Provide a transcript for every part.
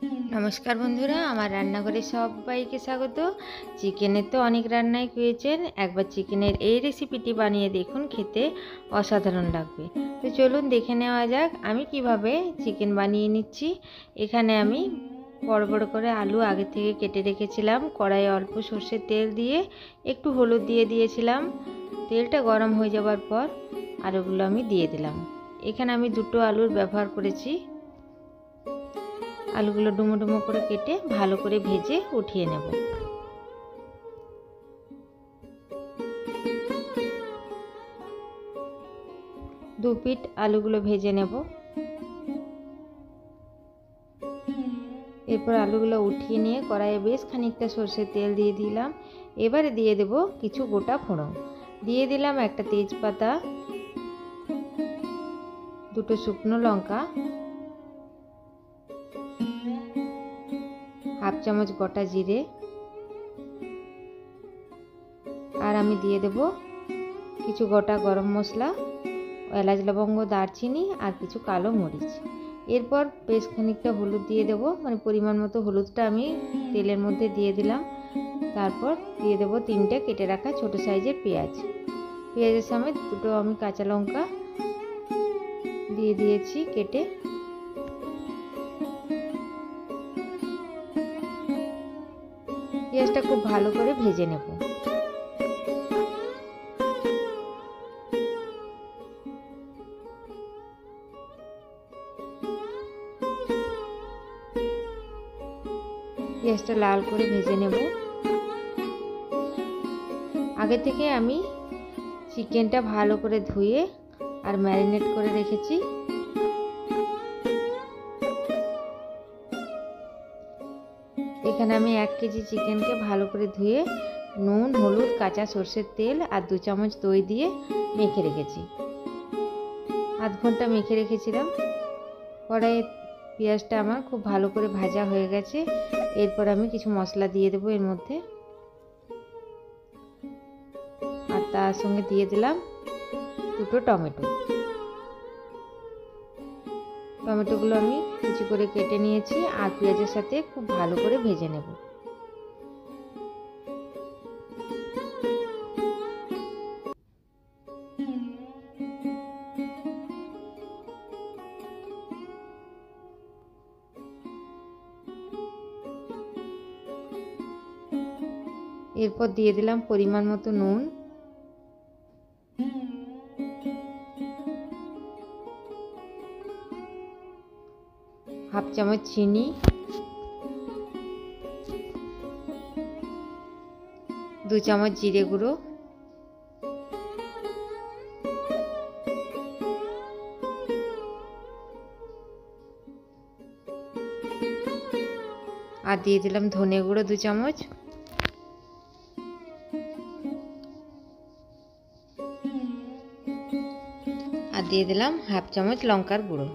নমস্কার বন্ধুরা, আমার রান্নাঘরে সবাইকে স্বাগত। চিকেনের তো অনেক রান্নাই পেয়েছেন, একবার চিকেনের এই রেসিপিটি বানিয়ে দেখুন, খেতে অসাধারণ লাগবে। তো চলুন দেখে নেওয়া যাক আমি কিভাবে চিকেন বানিয়ে নিচ্ছি। এখানে আমি বড় বড় করে আলু আগে থেকে কেটে রেখেছিলাম। কড়াইয়ে অল্প সর্ষের তেল দিয়ে একটু হলুদ দিয়ে দিয়েছিলাম। তেলটা গরম হয়ে যাওয়ার পর আলুগুলো আমি দিয়ে দিলাম। এখানে আমি দুটো আলুর ব্যবহার করেছি। আলুগুলো ডুমো ডুমো করে কেটে ভালো করে ভেজে উঠিয়ে নেব। দু পিঠ আলুগুলো ভেজে নেব। এরপর আলুগুলো উঠিয়ে নিয়ে কড়াইয়ে বেশ খানিকটা সর্ষের তেল দিয়ে দিলাম। এবারে দিয়ে দেব কিছু গোটা ফোড়ন। দিয়ে দিলাম একটা তেজপাতা, দুটো শুকনো লঙ্কা, হাফ চামচ গোটা জিরে, আর আমি দিয়ে দেব কিছু গোটা গরম মশলা, এলাচ লবঙ্গ দারচিনি আর কিছু কালো মরিচ। এরপর বেশ খানিকটা হলুদ দিয়ে দেব, মানে পরিমাণ মতো হলুদটা আমি তেলের মধ্যে দিয়ে দিলাম। তারপর দিয়ে দেব তিনটে কেটে রাখা ছোট সাইজের পেঁয়াজ। পেঁয়াজের সমেত দুটো আমি কাঁচা লঙ্কা দিয়ে দিয়েছি কেটে। পেঁয়াজটা খুব ভালো করে ভেজে নেব। পেঁয়াজটা লাল করে ভেজে নেব। আগে থেকে আমি চিকেনটা ভালো করে ধুয়ে আর ম্যারিনেট করে রেখেছি। এখানে আমি 1 কেজি চিকেনকে ভালো করে ধুয়ে নুন, হলুদ, কাঁচা সর্ষের তেল আর 2 চামচ দই দিয়ে মেখে রেখেছি। আধ ঘন্টা মেখে রেখেছিলাম। কড়াইয়ে পেঁয়াজটা আমার খুব ভালো করে ভাজা হয়ে গেছে। এরপর আমি কিছু মশলা দিয়ে দেবো এর মধ্যে, আর তার সঙ্গে দিয়ে দিলাম দুটো টমেটো। টমেটোগুলো আমি কুচি করে কেটে নিয়েছি আর পেঁয়াজের সাথে খুব ভালো করে ভেজে নেব। এরপর দিয়ে দিলাম পরিমাণ মতো নুন, হাফ চামচ চিনি, 2 চামচ জিরে গুঁড়ো, আর দিয়ে দিলাম ধনে গুঁড়ো 2 চামচ, আর দিয়ে দিলাম হাফ চামচ লঙ্কার গুঁড়ো।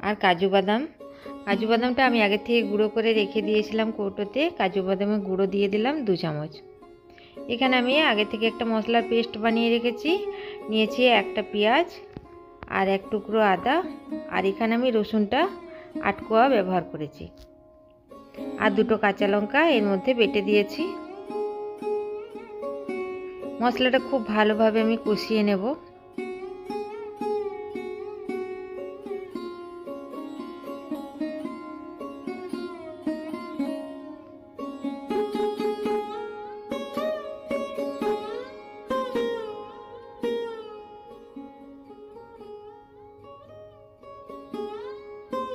আর কাজু বাদামটা আমি আগে থেকে গুঁড়ো করে রেখে দিয়েছিলাম কৌটোতে। কাজু বাদামের গুঁড়ো দিয়ে দিলাম 2 চামচ। এখানে আমি আগে থেকে একটা মশলার পেস্ট বানিয়ে রেখেছি। নিয়েছি একটা পেঁয়াজ আর 1 টুকরো আদা, আর এখানে আমি রসুনটা 8 কোয়া ব্যবহার করেছি, আর দুটো কাঁচা লঙ্কা এর মধ্যে বেটে দিয়েছি। মশলাটা খুব ভালোভাবে আমি কষিয়ে নেব।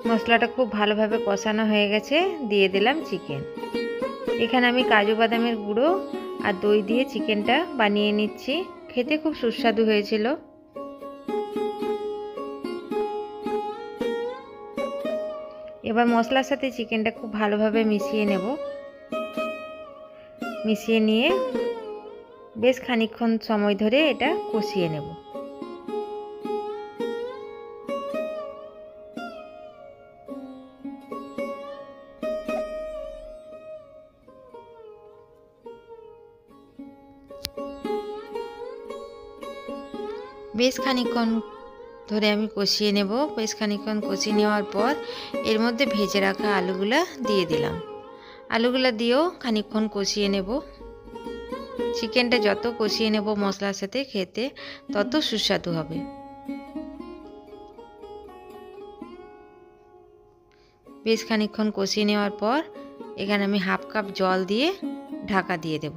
মশলাটা খুব ভালোভাবে কষানো হয়ে গেছে। দিয়ে দিলাম চিকেন। এখানে আমি কাজু বাদামের গুঁড়ো আর দই দিয়ে চিকেনটা বানিয়ে নিচ্ছি। খেতে খুব সুস্বাদু হয়েছিল। এবার মশলার সাথে চিকেনটা খুব ভালোভাবে মিশিয়ে নেব। মিশিয়ে নিয়ে বেশ খানিকক্ষণ সময় ধরে এটা কষিয়ে নেব। বেশ খানিকক্ষণ ধরে আমি কষিয়ে নেব। বেশ খানিকক্ষণ কষিয়ে নেওয়ার পর এর মধ্যে ভেজে রাখা আলুগুলা দিয়ে দিলাম। আলুগুলা দিয়েও খানিকক্ষণ কষিয়ে নেব। চিকেনটা যত কষিয়ে নেব মশলার সাথে খেতে তত সুস্বাদু হবে। বেশ খানিকক্ষণ কষিয়ে নেওয়ার পর এখানে আমি হাফ কাপ জল দিয়ে ঢাকা দিয়ে দেব।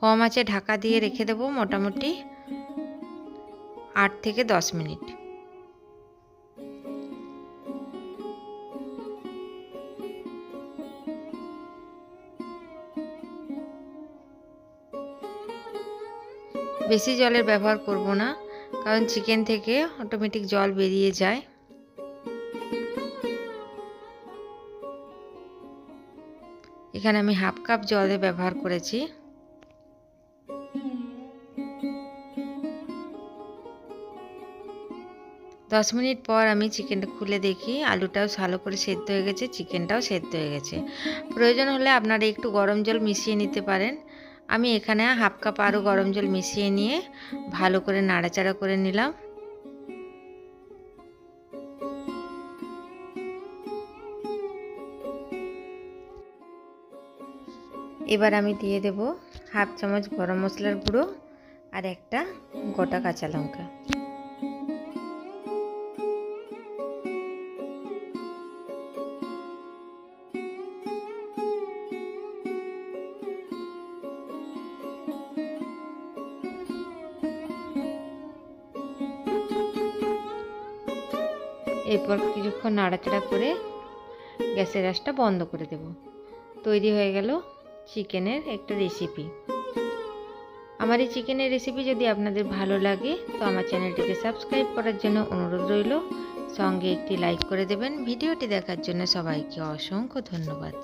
কম আঁচে ঢাকা দিয়ে রেখে দেব মোটামুটি 8 থেকে 10 মিনিট। বেশি জলের ব্যবহার করব না, কারণ চিকেন থেকে অটোমেটিক জল বেরিয়ে যায়। এখানে আমি হাফ কাপ জলে ব্যবহার করেছি। দশ মিনিট পর আমি চিকেনটা খুলে দেখি আলুটাও ভালো করে সেদ্ধ হয়ে গেছে, চিকেনটাও সেদ্ধ হয়ে গেছে। প্রয়োজন হলে আপনারা একটু গরম জল মিশিয়ে নিতে পারেন। আমি এখানে হাফ কাপ আরও গরম জল মিশিয়ে নিয়ে ভালো করে নাড়াচাড়া করে নিলাম। এবার আমি দিয়ে দেব হাফ চামচ গরম মশলার গুঁড়ো আর একটা গোটা কাঁচা লঙ্কা। এরপর কিছুক্ষণ নাড়াচাড়া করে গ্যাসের আঁচটা বন্ধ করে দেব। তৈরি হয়ে গেল চিকেনের একটা রেসিপি। আমার এই চিকেনের রেসিপি যদি আপনাদের ভালো লাগে তো আমার চ্যানেলটিকে সাবস্ক্রাইব করার জন্য অনুরোধ রইল। সঙ্গে একটি লাইক করে দেবেন। ভিডিওটি দেখার জন্য সবাইকে অসংখ্য ধন্যবাদ।